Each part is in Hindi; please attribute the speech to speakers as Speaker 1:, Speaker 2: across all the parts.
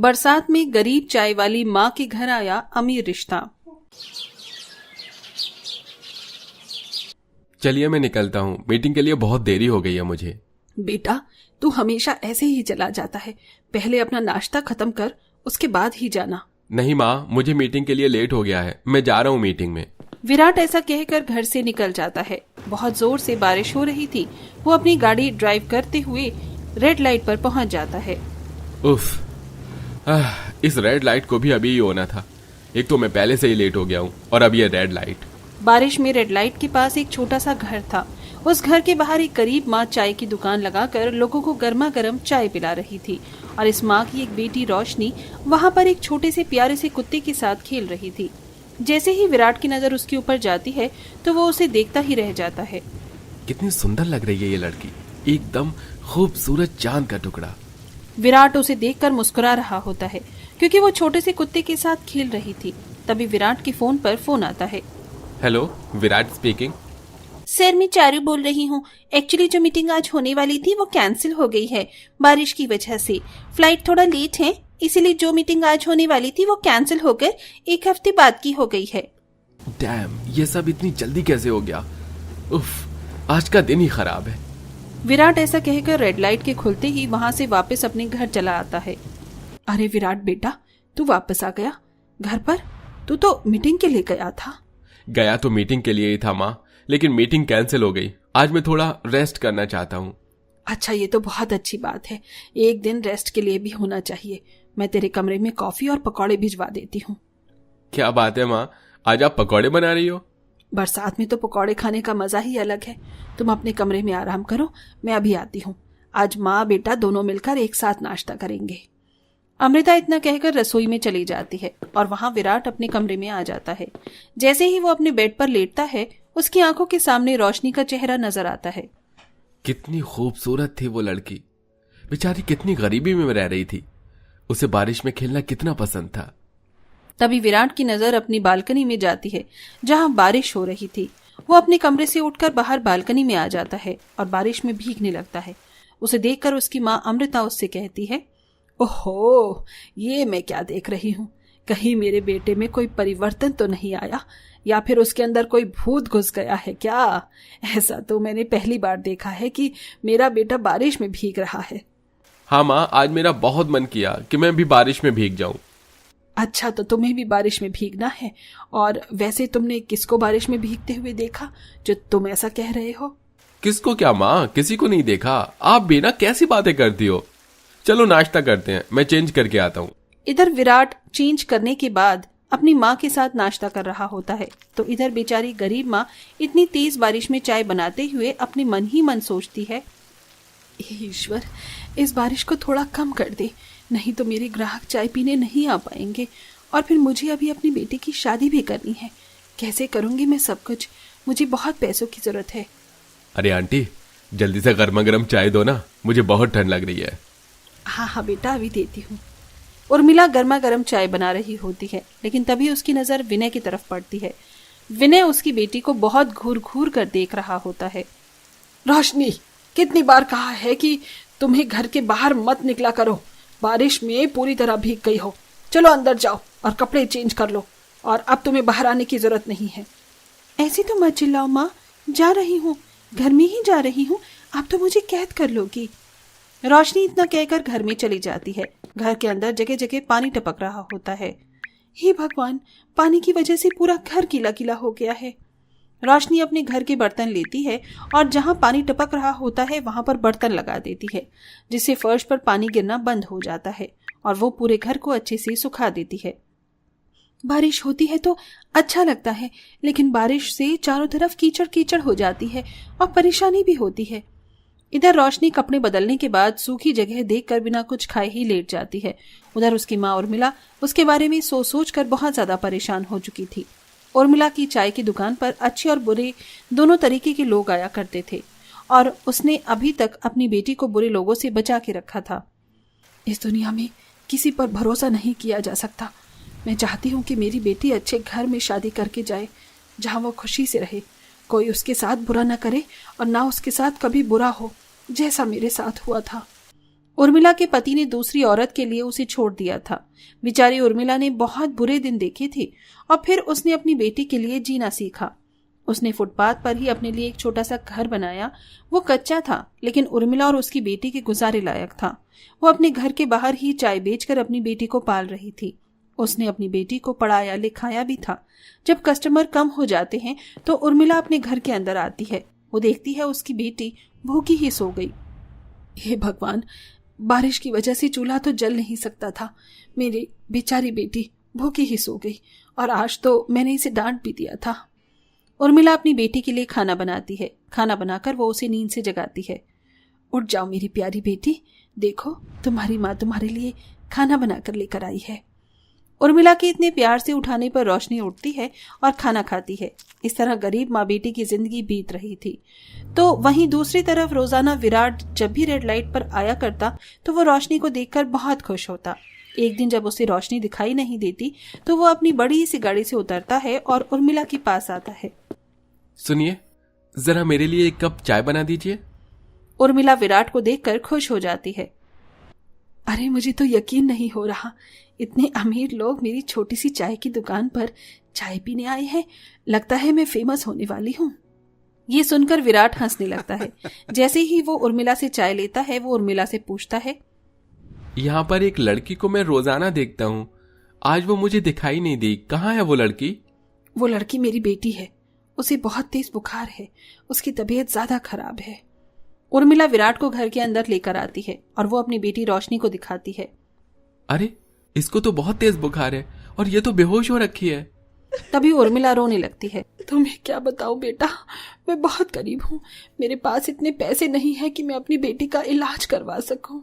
Speaker 1: बरसात में गरीब चाय वाली माँ के घर आया अमीर रिश्ता।
Speaker 2: चलिए मैं निकलता हूँ, मीटिंग के लिए बहुत देरी हो गई है मुझे।
Speaker 1: बेटा, तू हमेशा ऐसे ही चला जाता है। पहले अपना नाश्ता खत्म कर, उसके बाद ही जाना।
Speaker 2: नहीं माँ, मुझे मीटिंग के लिए लेट हो गया है, मैं जा रहा हूँ मीटिंग में।
Speaker 1: विराट ऐसा कहकर घर से निकल जाता है। बहुत जोर से बारिश हो रही थी। वो अपनी गाड़ी ड्राइव करते हुए रेड लाइट पर पहुंच जाता है।
Speaker 2: उफ, इस रेड लाइट को भी अभी ही होना था। एक तो मैं पहले से ही लेट हो गया हूँ और अब ये रेड लाइट।
Speaker 1: बारिश में रेड लाइट के पास एक छोटा सा घर था। उस घर के बाहर एक गरीब माँ चाय की दुकान लगाकर लोगों को गर्मा गर्म चाय पिला रही थी और इस माँ की एक बेटी रोशनी वहाँ पर एक छोटे से प्यारे से कुत्ते के साथ खेल रही थी। जैसे ही विराट की नजर उसके ऊपर जाती है तो वो उसे देखता ही रह जाता है।
Speaker 2: कितनी सुंदर लग रही है ये लड़की, एकदम खूबसूरत चांद का टुकड़ा।
Speaker 1: विराट उसे देखकर मुस्कुरा रहा होता है क्योंकि वो छोटे से कुत्ते के साथ खेल रही थी। तभी विराट के फोन पर फोन आता है।
Speaker 2: Hello, Virat speaking.
Speaker 1: सर, मैं चारू बोल रही हूँ। एक्चुअली जो मीटिंग आज होने वाली थी वो कैंसिल हो गई है बारिश की वजह से। फ्लाइट थोड़ा लेट है, इसीलिए जो मीटिंग आज होने वाली थी वो कैंसिल होकर 1 हफ्ते बाद की हो गई है।
Speaker 2: डैम, ये सब इतनी जल्दी कैसे हो गया? उफ, आज का दिन ही खराब है।
Speaker 1: विराट ऐसा कहकर रेड लाइट के खुलते ही वहां से वापस अपने घर चला आता है। अरे विराट बेटा, तू वापस आ गया घर पर? तू तो मीटिंग के लिए गया था।
Speaker 2: गया तो मीटिंग के लिए ही था माँ, लेकिन मीटिंग कैंसिल हो गई। आज मैं थोड़ा रेस्ट करना चाहता हूँ।
Speaker 1: अच्छा, ये तो बहुत अच्छी बात है। एक दिन रेस्ट के लिए भी होना चाहिए। मैं तेरे कमरे में कॉफी और पकौड़े भिजवा देती हूँ।
Speaker 2: क्या बात है माँ, आज आप पकौड़े बना रही हो?
Speaker 1: बरसात में तो पकौड़े खाने का मजा ही अलग है। तुम अपने कमरे में आराम करो, मैं अभी आती हूँ। आज माँ बेटा दोनों मिलकर एक साथ नाश्ता करेंगे। अमृता इतना कहकर रसोई में चली जाती है और वहां विराट अपने कमरे में आ जाता है। जैसे ही वो अपने बेड पर लेटता है, उसकी आंखों के सामने रोशनी का चेहरा नजर आता है।
Speaker 2: कितनी खूबसूरत थी वो लड़की, बेचारी कितनी गरीबी में रह रही थी। उसे बारिश में खेलना कितना पसंद था।
Speaker 1: तभी विराट की नजर अपनी बालकनी में जाती है जहां बारिश हो रही थी। वो अपने कमरे से उठकर बाहर बालकनी में आ जाता है और बारिश में भीगने लगता है। उसे देखकर उसकी माँ अमृता उससे कहती है, ओहो, ये मैं क्या देख रही हूँ? कहीं मेरे बेटे में कोई परिवर्तन तो नहीं आया, या फिर उसके अंदर कोई भूत घुस गया है क्या? ऐसा तो मैंने पहली बार देखा है कि मेरा बेटा बारिश में भीग रहा है।
Speaker 2: हाँ माँ, आज मेरा बहुत मन किया कि मैं भी बारिश में भीग जाऊं।
Speaker 1: अच्छा, तो तुम्हें भी बारिश में भीगना है? और वैसे तुमने किसको बारिश में भीगते हुए देखा जो तुम ऐसा कह रहे हो?
Speaker 2: किसको क्या माँ, किसी को नहीं देखा। आप भी ना कैसी बातें करती हो। चलो नाश्ता करते हैं, मैं चेंज करके आता हूँ।
Speaker 1: इधर विराट चेंज करने के बाद अपनी माँ के साथ नाश्ता कर रहा होता है तो इधर बेचारी गरीब माँ इतनी तेज बारिश में चाय बनाते हुए अपने मन ही मन सोचती है, ईश्वर, इस बारिश को थोड़ा कम कर दे, नहीं तो मेरे ग्राहक चाय पीने नहीं आ पाएंगे और फिर मुझे अभी अपनी बेटी की शादी भी करनी है। कैसे करूंगी मैं सब कुछ? मुझे बहुत पैसों की जरूरत है।
Speaker 2: अरे आंटी, जल्दी से गर्मा गर्म चाय दो ना, मुझे बहुत ठंड लग रही है।
Speaker 1: हाँ हाँ बेटा, अभी देती हूँ। उर्मिला गर्मा गर्म चाय बना रही होती है, लेकिन तभी उसकी नजर विनय की तरफ पड़ती है। विनय उसकी बेटी को बहुत घूर घूर कर देख रहा होता है। रोशनी, कितनी बार कहा है कि तुम्हें घर के बाहर मत निकला करो। बारिश में पूरी तरह भीग गई हो। चलो अंदर जाओ और कपड़े चेंज कर लो, और अब तुम्हें बाहर आने की जरूरत नहीं है। ऐसी तो मत चिल्लाओ माँ, जा रही हूँ, घर में ही जा रही हूँ, आप तो मुझे कैद कर लोगी। रोशनी इतना कहकर घर में चली जाती है। घर के अंदर जगह जगह पानी टपक रहा होता है। हे भगवान, पानी की वजह से पूरा घर गीला गीला हो गया है। रोशनी अपने घर के बर्तन लेती है और जहां पानी टपक रहा होता है वहां पर बर्तन लगा देती है, जिससे फर्श पर पानी गिरना बंद हो जाता है और वो पूरे घर को अच्छे से सुखा देती है। बारिश होती है तो अच्छा लगता है, लेकिन बारिश से चारों तरफ कीचड़ कीचड़ हो जाती है और परेशानी भी होती है। इधर रोशनी कपड़े बदलने के बाद सूखी जगह देखकर बिना कुछ खाए ही लेट जाती है। उधर उसकी माँ उर्मिला उसके बारे में सोच सोच कर बहुत ज्यादा परेशान हो चुकी थी। उर्मिला की चाय की दुकान पर अच्छे और बुरे दोनों तरीके के लोग आया करते थे और उसने अभी तक अपनी बेटी को बुरे लोगों से बचा के रखा था। इस दुनिया में किसी पर भरोसा नहीं किया जा सकता। मैं चाहती हूँ कि मेरी बेटी अच्छे घर में शादी करके जाए, जहाँ वो खुशी से रहे, कोई उसके साथ बुरा न करे और ना उसके साथ कभी बुरा हो, जैसा मेरे साथ हुआ था। उर्मिला के पति ने दूसरी औरत के लिए उसे छोड़ दिया था। बेचारी उर्मिला ने बहुत बुरे दिन देखे थे और फिर उसने अपनी बेटी के लिए जीना सीखा। उसने फुटपाथ पर ही अपने लिए एक छोटा सा घर बनाया। वो कच्चा था, लेकिन उर्मिला और उसकी बेटी के गुजारे लायक था। वो अपने घर के बाहर ही चाय बेचकर अपनी बेटी को पाल रही थी। उसने अपनी बेटी को पढ़ाया लिखाया भी था। जब कस्टमर कम हो जाते हैं तो उर्मिला अपने घर के अंदर आती है। वो देखती है उसकी बेटी भूखी ही सो गई। हे भगवान, बारिश की वजह से चूल्हा तो जल नहीं सकता था। मेरी बेचारी बेटी भूखी ही सो गई और आज तो मैंने इसे डांट भी दिया था। उर्मिला अपनी बेटी के लिए खाना बनाती है। खाना बनाकर वो उसे नींद से जगाती है। उठ जाओ मेरी प्यारी बेटी, देखो तुम्हारी माँ तुम्हारे लिए खाना बनाकर लेकर आई है। उर्मिला के इतने प्यार से उठाने पर रोशनी उठती है और खाना खाती है। इस तरह गरीब माँ बेटी की जिंदगी बीत रही थी। तो वहीं दूसरी तरफ रोजाना विराट जब भी रेड लाइट पर आया करता तो वो रोशनी को देखकर बहुत खुश होता। एक दिन जब उसे रोशनी दिखाई नहीं देती तो वो अपनी बड़ी सी गाड़ी से उतरता है और उर्मिला के पास आता है।
Speaker 2: सुनिए, जरा मेरे लिए एक कप चाय बना दीजिए।
Speaker 1: उर्मिला विराट को देखकर खुश हो जाती है। अरे मुझे तो यकीन नहीं हो रहा, इतने अमीर लोग मेरी छोटी सी चाय की दुकान पर चाय पीने आए हैं। लगता है मैं फेमस होने वाली हूँ। ये सुनकर विराट हंसने लगता है। जैसे ही वो उर्मिला से चाय लेता है वो उर्मिला से पूछता है,
Speaker 2: यहाँ पर एक लड़की को मैं रोजाना देखता हूँ, आज वो मुझे दिखाई नहीं दी, कहाँ है वो लड़की?
Speaker 1: वो लड़की मेरी बेटी है। उसे बहुत तेज बुखार है, उसकी तबीयत ज्यादा खराब है। उर्मिला विराट को घर के अंदर लेकर आती है और वो अपनी बेटी रोशनी को दिखाती है।
Speaker 2: अरे इसको तो बहुत तेज बुखार है और ये तो बेहोश हो रखी है।
Speaker 1: तभी उर्मिला रोने लगती है। तुम्हें क्या बताऊं बेटा, मैं बहुत गरीब हूँ। मेरे पास इतने पैसे नहीं है कि मैं अपनी बेटी का इलाज करवा सकूं।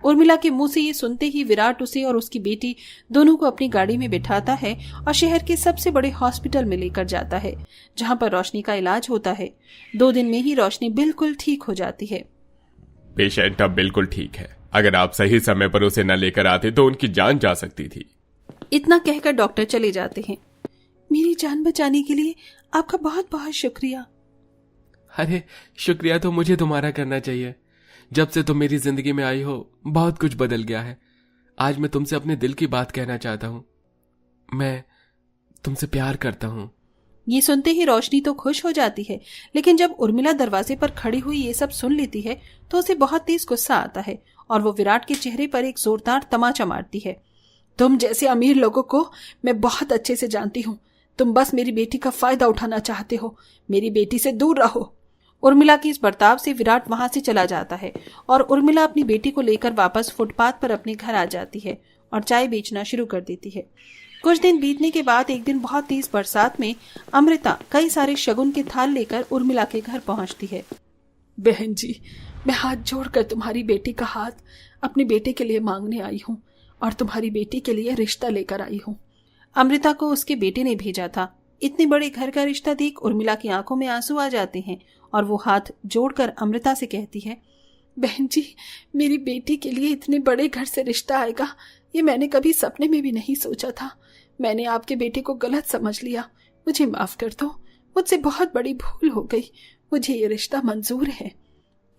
Speaker 1: उर्मिला के मुंह से ये सुनते ही विराट उसे और उसकी बेटी दोनों को अपनी गाड़ी में बिठाता है और शहर के सबसे बड़े हॉस्पिटल में लेकर जाता है, जहां पर रोशनी का इलाज होता है। 2 दिन में ही रोशनी बिल्कुल ठीक हो जाती है।
Speaker 2: पेशेंट अब बिल्कुल ठीक है। अगर आप सही समय पर उसे न लेकर आते तो उनकी जान जा सकती थी।
Speaker 1: इतना कहकर डॉक्टर चले जाते हैं। मेरी जान बचाने के लिए आपका बहुत बहुत शुक्रिया।
Speaker 2: अरे शुक्रिया तो मुझे तुम्हारा करना चाहिए। जब से तुम मेरी जिंदगी में आई हो बहुत कुछ बदल गया है। आज मैं तुमसे अपने दिल की बात कहना चाहता हूँ। मैं तुमसे प्यार करता हूँ।
Speaker 1: ये सुनते ही रोशनी तो खुश हो जाती है, लेकिन जब उर्मिला दरवाजे पर खड़ी हुई ये सब सुन लेती है तो उसे बहुत तेज गुस्सा आता है और वो विराट के चेहरे पर एक जोरदार तमाचा मारती है। तुम जैसे अमीर लोगों को मैं बहुत अच्छे से जानती हूँ। तुम बस मेरी बेटी का फायदा उठाना चाहते हो। मेरी बेटी से दूर रहो। उर्मिला की इस बर्ताव से विराट वहां से चला जाता है और उर्मिला अपनी बेटी को लेकर वापस फुटपाथ पर अपने घर आ जाती है और चाय बेचना शुरू कर देती है। कुछ दिन बीतने के बाद एक दिन बहुत तेज बरसात में अमृता कई सारे शगुन के थाल लेकर उर्मिला के घर पहुंचती है। बहन जी, मैं हाथ जोड़कर तुम्हारी बेटी का हाथ अपने बेटे के लिए मांगने आई हूँ और तुम्हारी बेटी के लिए रिश्ता लेकर आई हूँ। अमृता को उसके बेटे ने भेजा था। इतने बड़े घर का रिश्ता देख उर्मिला की आंखों में आंसू आ जाते हैं और वो हाथ जोड़कर अमृता से कहती है, बहन जी, मेरी बेटी के लिए इतने बड़े घर से रिश्ता आएगा ये मैंने कभी सपने में भी नहीं सोचा था। मैंने आपके बेटे को गलत समझ लिया। मुझे माफ कर दो। मुझसे बहुत बड़ी भूल हो गई। मुझे ये रिश्ता मंजूर है।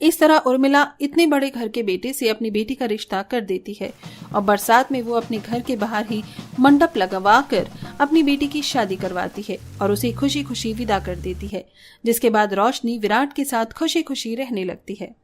Speaker 1: इस तरह उर्मिला इतने बड़े घर के बेटे से अपनी बेटी का रिश्ता कर देती है और बरसात में वो अपने घर के बाहर ही मंडप लगवा कर अपनी बेटी की शादी करवाती है और उसे खुशी खुशी विदा कर देती है, जिसके बाद रोशनी विराट के साथ खुशी खुशी रहने लगती है।